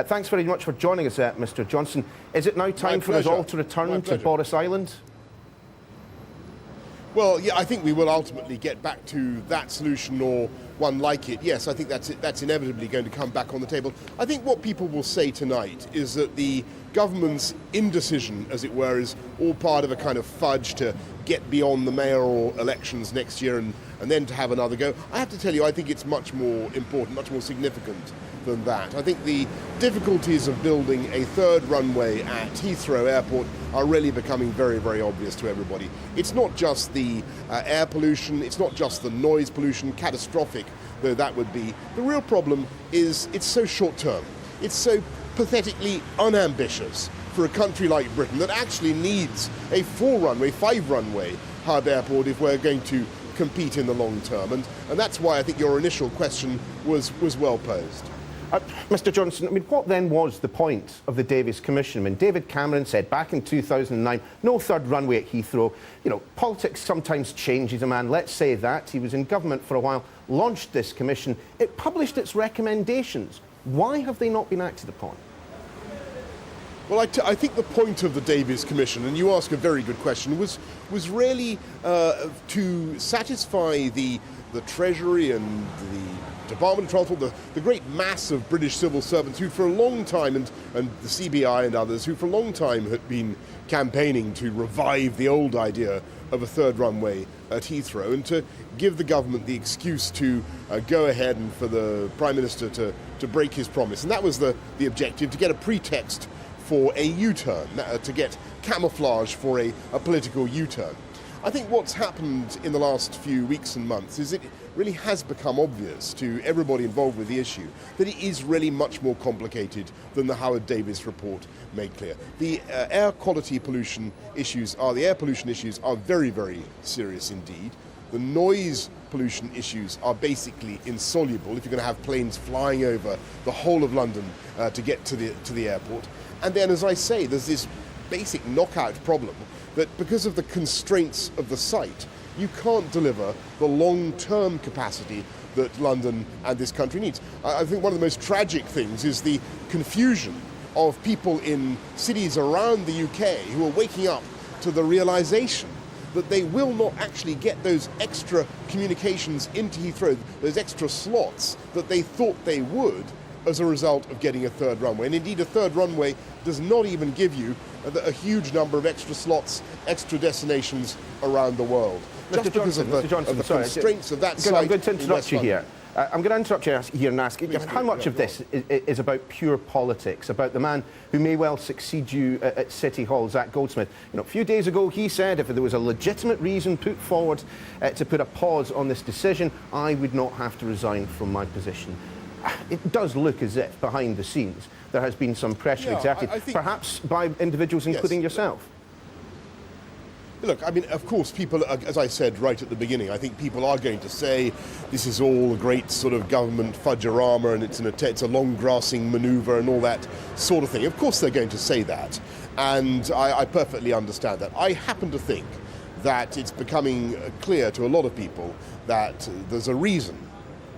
Thanks very much for joining us, Mr. Johnson. Is it now time for us all to return to Boris Island? Well, yeah, I think we will ultimately get back to that solution or one like it. Yes, I think that's inevitably going to come back on the table. I think what people will say tonight is that the government's indecision, as it were, is all part of a kind of fudge to get beyond the mayoral elections next year and then to have another go. I have to tell you, I think it's much more important, much more significant than that. I think the difficulties of building a third runway at Heathrow Airport are really becoming very, very obvious to everybody. It's not just the air pollution, it's not just the noise pollution, catastrophic though that would be. The real problem is it's so short term. It's so pathetically unambitious for a country like Britain that actually needs a 4-runway, 5-runway hub airport if we're going to compete in the long term. And that's why I think your initial question was well posed. Mr. Johnson, I mean, what then was the point of the Davies Commission? I mean, David Cameron said back in 2009, no third runway at Heathrow. You know, politics sometimes changes a man. Let's say that. He was in government for a while, launched this commission. It published its recommendations. Why have they not been acted upon? Well, I think the point of the Davies Commission, and you ask a very good question, was really to satisfy the Treasury and the Department of Transport, the great mass of British civil servants who for a long time, and the CBI and others, who for a long time had been campaigning to revive the old idea of a third runway at Heathrow, and to give the government the excuse to go ahead and for the Prime Minister to break his promise. And that was the objective, to get a pretext for a U-turn, to get camouflage for a political U-turn. I think what's happened in the last few weeks and months is it really has become obvious to everybody involved with the issue that it is really much more complicated than the Howard Davies report made clear. The air pollution issues are very, very serious indeed. The noise pollution issues are basically insoluble if you're going to have planes flying over the whole of London to get to the airport. And then, as I say, there's this basic knockout problem that because of the constraints of the site, you can't deliver the long-term capacity that London and this country needs. I think one of the most tragic things is the confusion of people in cities around the UK who are waking up to the realization that they will not actually get those extra communications into Heathrow, those extra slots that they thought they would as a result of getting a third runway. And indeed, a third runway does not even give you a huge number of extra slots, extra destinations around the world. Just because of the constraints of that site. I'm going to interrupt you here. I'm going to interrupt you here and ask, how much of this is about pure politics, about the man who may well succeed you at City Hall, Zach Goldsmith? You know, a few days ago he said if there was a legitimate reason put forward to put a pause on this decision, I would not have to resign from my position. It does look as if, behind the scenes, there has been some pressure exerted, perhaps by individuals including yourself. Look, I mean, of course, people, as I said right at the beginning, I think people are going to say this is all a great sort of government fudgerama and it's a long-grassing manoeuvre and all that sort of thing. Of course they're going to say that, and I perfectly understand that. I happen to think that it's becoming clear to a lot of people that there's a reason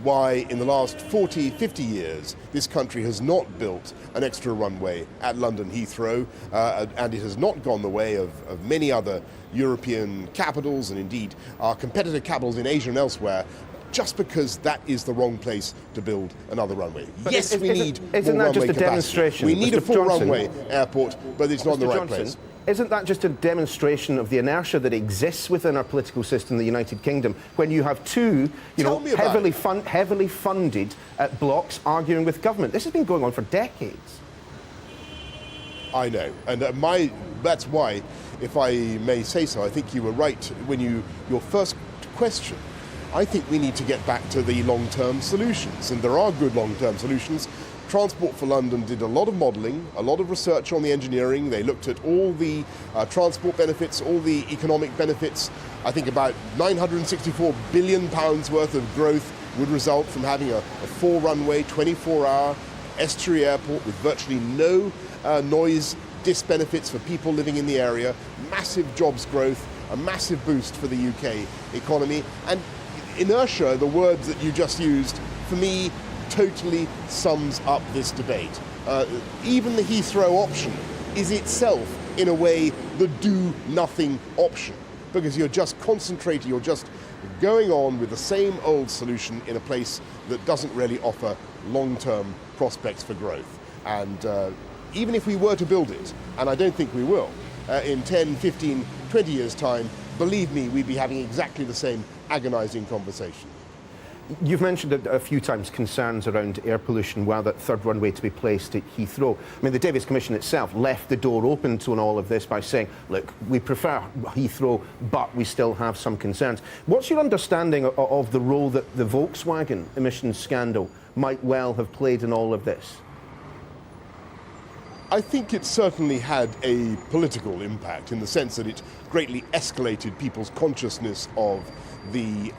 why in the last 40, 50 years this country has not built an extra runway at London Heathrow, and it has not gone the way of many other European capitals and indeed our competitor capitals in Asia and elsewhere, just because that is the wrong place to build another runway. But yes, we need more isn't that runway just a capacity. demonstration? We need Mr. a full Johnson, runway airport, but it's not in the right place. Isn't that just a demonstration of the inertia that exists within our political system in the United Kingdom when you have two, heavily funded blocs arguing with government? This has been going on for decades. I know, and that's why, if I may say so, I think you were right when your first question. I think we need to get back to the long-term solutions, and there are good long-term solutions. Transport for London did a lot of modelling, a lot of research on the engineering. They looked at all the transport benefits, all the economic benefits. I think about £964 billion worth of growth would result from having a 4-runway, 24-hour estuary airport with virtually no noise disbenefits for people living in the area, massive jobs growth, a massive boost for the UK economy. And inertia, the words that you just used, for me, totally sums up this debate. even the Heathrow option is itself, in a way, the do-nothing option, because you're just concentrating, you're just going on with the same old solution in a place that doesn't really offer long-term prospects for growth. And even if we were to build it, and I don't think we will, in 10, 15, 20 years' time, believe me, we'd be having exactly the same agonizing conversation. You've mentioned a few times concerns around air pollution, were that third runway to be placed at Heathrow. I mean, the Davies Commission itself left the door open to all of this by saying, look, we prefer Heathrow, but we still have some concerns. What's your understanding of the role that the Volkswagen emissions scandal might well have played in all of this? I think it certainly had a political impact in the sense that it greatly escalated people's consciousness of the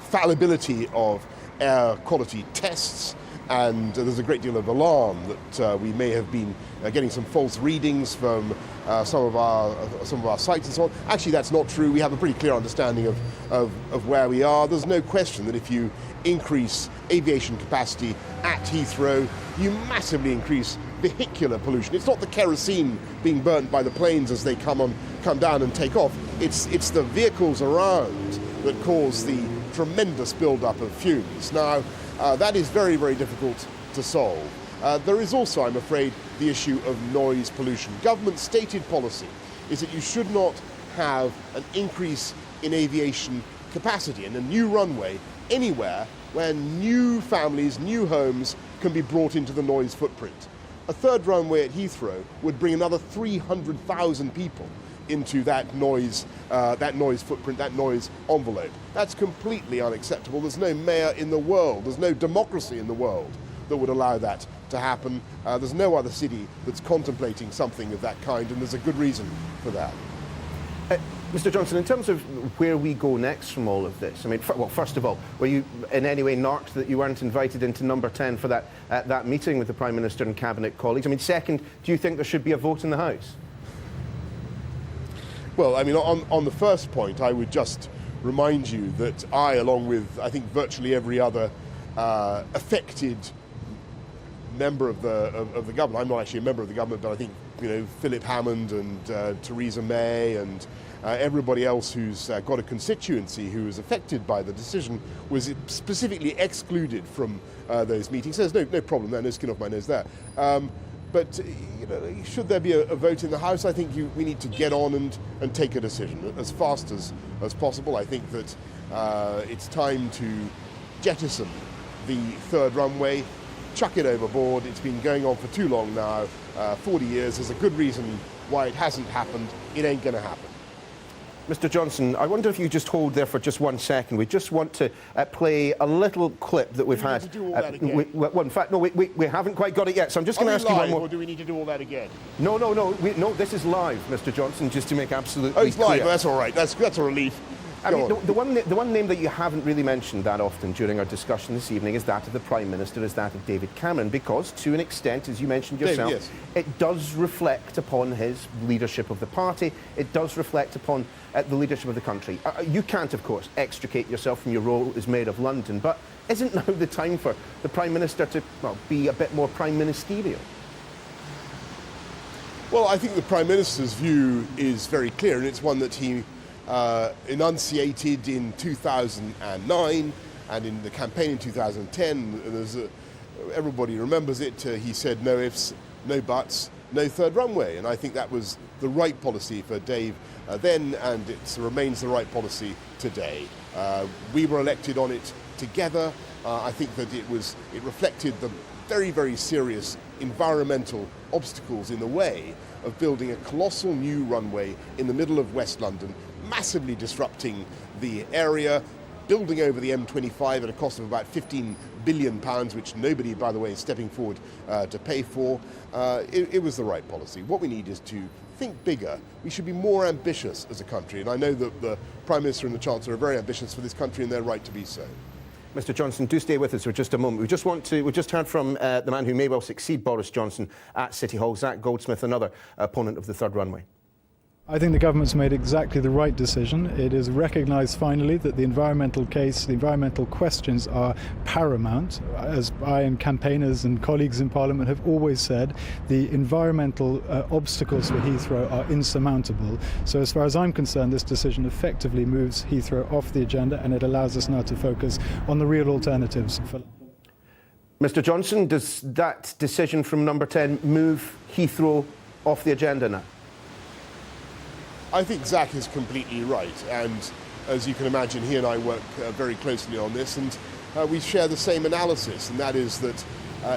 fallibility of air quality tests, and there's a great deal of alarm that we may have been getting some false readings from some of our sites and so on. Actually, that's not true. We have a pretty clear understanding of where we are. There's no question that if you increase aviation capacity at Heathrow, you massively increase vehicular pollution. It's not the kerosene being burnt by the planes as they come down and take off. It's the vehicles around that cause the tremendous build-up of fumes. Now, that is very, very difficult to solve. There is also, I'm afraid, the issue of noise pollution. Government stated policy is that you should not have an increase in aviation capacity and a new runway anywhere where new families, new homes can be brought into the noise footprint. A third runway at Heathrow would bring another 300,000 people into that noise footprint, that noise envelope. That's completely unacceptable. There's no mayor in the world, there's no democracy in the world that would allow that to happen. There's no other city that's contemplating something of that kind, and there's a good reason for that. Mr. Johnson, in terms of where we go next from all of this, I mean, well, first of all, were you in any way narked that you weren't invited into number 10 for that meeting with the Prime Minister and Cabinet colleagues? I mean, second, do you think there should be a vote in the House? Well, I mean, on the first point, I would just remind you that I, along with, I think, virtually every other affected member of the government, I'm not actually a member of the government, but I think, you know, Philip Hammond and Theresa May and everybody else who's got a constituency who was affected by the decision was specifically excluded from those meetings. So there's no problem there, no skin off my nose there. But you know, should there be a vote in the House, I think we need to get on and take a decision as fast as possible. I think that it's time to jettison the third runway, chuck it overboard. It's been going on for too long now, 40 years. There's a good reason why it hasn't happened. It ain't going to happen. Mr. Johnson, I wonder if you just hold there for just 1 second. We just want to play a little clip that we've had. Do we need to do all that again? Well, in fact, no, we haven't quite got it yet, so I'm just going to ask you one more. Or do we need to do all that again? No, this is live, Mr. Johnson, just to make absolutely clear. Oh, it's live. That's all right. That's a relief. I mean, the one name that you haven't really mentioned that often during our discussion this evening is that of the Prime Minister, is that of David Cameron, because to an extent, as you mentioned yourself, David, yes, it does reflect upon his leadership of the party. It does reflect upon the leadership of the country. You can't, of course, extricate yourself from your role as Mayor of London, but isn't now the time for the Prime Minister to, well, be a bit more prime ministerial? Well, I think the Prime Minister's view is very clear, and it's one that he enunciated in 2009 and in the campaign in 2010. Everybody remembers it. He said no ifs, no buts, no third runway, and I think that was the right policy for Dave then, and it remains the right policy today. We were elected on it together. I think that it reflected the very, very serious environmental obstacles in the way of building a colossal new runway in the middle of West London, massively disrupting the area, building over the M25 at a cost of about £15 billion, which nobody, by the way, is stepping forward to pay for. It was the right policy. What we need is to think bigger. We should be more ambitious as a country, and I know that the Prime Minister and the Chancellor are very ambitious for this country, and they're right to be so. Mr. Johnson, do stay with us for just a moment. We just heard from the man who may well succeed Boris Johnson at City Hall, Zac Goldsmith, another opponent of the third runway. I think the government's made exactly the right decision. It is recognised finally that the environmental case, the environmental questions are paramount. As I and campaigners and colleagues in Parliament have always said, the environmental obstacles for Heathrow are insurmountable. So as far as I'm concerned, this decision effectively moves Heathrow off the agenda, and it allows us now to focus on the real alternatives. Mr Johnson, does that decision from Number 10 move Heathrow off the agenda now? I think Zach is completely right, and as you can imagine, he and I work very closely on this, and we share the same analysis, and that is that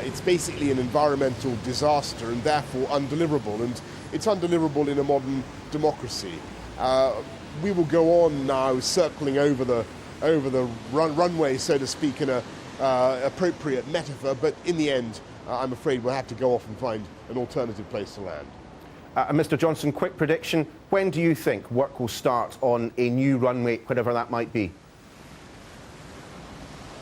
it's basically an environmental disaster and therefore undeliverable, and it's undeliverable in a modern democracy. We will go on now circling over the runway, so to speak, in a appropriate metaphor, but in the end, I'm afraid we'll have to go off and find an alternative place to land. Mr Johnson, quick prediction. When do you think work will start on a new runway, whatever that might be?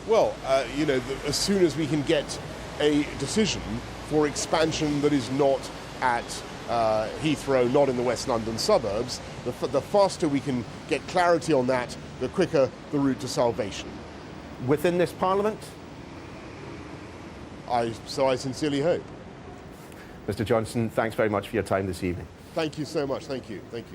Well, as soon as we can get a decision for expansion that is not at Heathrow, not in the West London suburbs, the faster we can get clarity on that, the quicker the route to salvation. Within this Parliament? So I sincerely hope. Mr Johnson, thanks very much for your time this evening. Thank you so much. Thank you. Thank you.